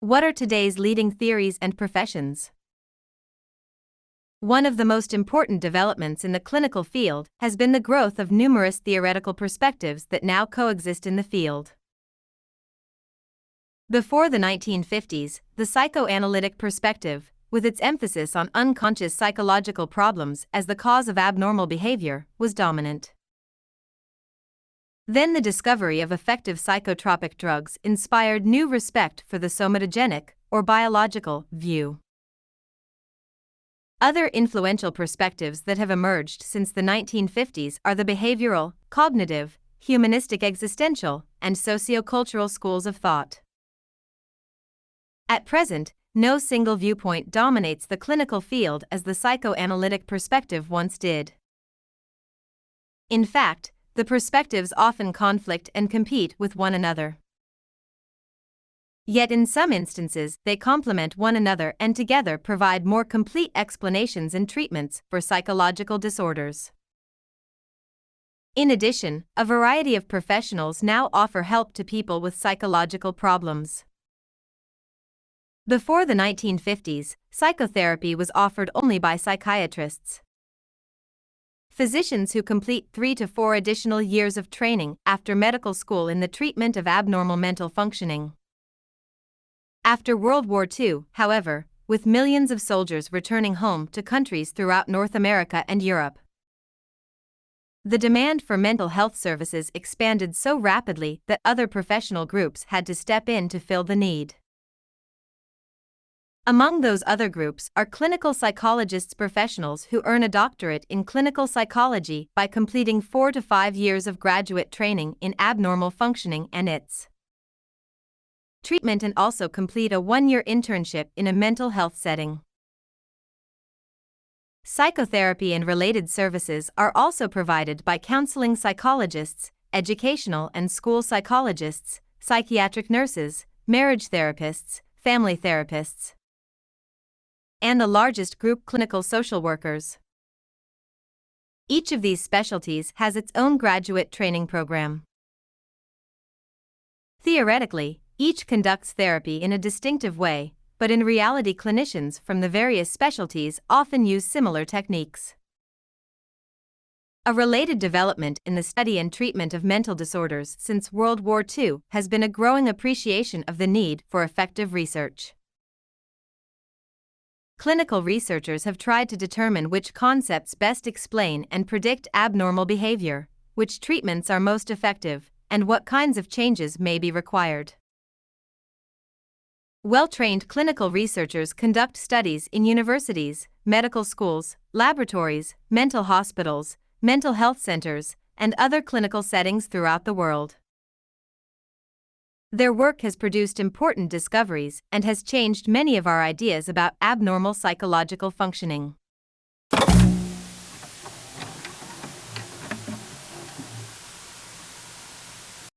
What are today's leading theories and professions? One of the most important developments in the clinical field has been the growth of numerous theoretical perspectives that now coexist in the field. Before the 1950s, the psychoanalytic perspective, with its emphasis on unconscious psychological problems as the cause of abnormal behavior, was dominant. Then the discovery of effective psychotropic drugs inspired new respect for the somatogenic, or biological, view. Other influential perspectives that have emerged since the 1950s are the behavioral, cognitive, humanistic existential, and sociocultural schools of thought. At present, no single viewpoint dominates the clinical field as the psychoanalytic perspective once did. In fact, the perspectives often conflict and compete with one another. Yet in some instances they complement one another and together provide more complete explanations and treatments for psychological disorders. In addition, a variety of professionals now offer help to people with psychological problems. Before the 1950s, psychotherapy was offered only by psychiatrists. Physicians who complete 3 to 4 additional years of training after medical school in the treatment of abnormal mental functioning. After World War II, however, with millions of soldiers returning home to countries throughout North America and Europe, the demand for mental health services expanded so rapidly that other professional groups had to step in to fill the need. Among those other groups are clinical psychologists, professionals who earn a doctorate in clinical psychology by completing 4 to 5 years of graduate training in abnormal functioning and its treatment, and also complete a 1-year internship in a mental health setting. Psychotherapy and related services are also provided by counseling psychologists, educational and school psychologists, psychiatric nurses, marriage therapists, family therapists, and the largest group, clinical social workers. Each of these specialties has its own graduate training program. Theoretically, each conducts therapy in a distinctive way, but in reality clinicians from the various specialties often use similar techniques. A related development in the study and treatment of mental disorders since World War II has been a growing appreciation of the need for effective research. Clinical researchers have tried to determine which concepts best explain and predict abnormal behavior, which treatments are most effective, and what kinds of changes may be required. Well-trained clinical researchers conduct studies in universities, medical schools, laboratories, mental hospitals, mental health centers, and other clinical settings throughout the world. Their work has produced important discoveries and has changed many of our ideas about abnormal psychological functioning.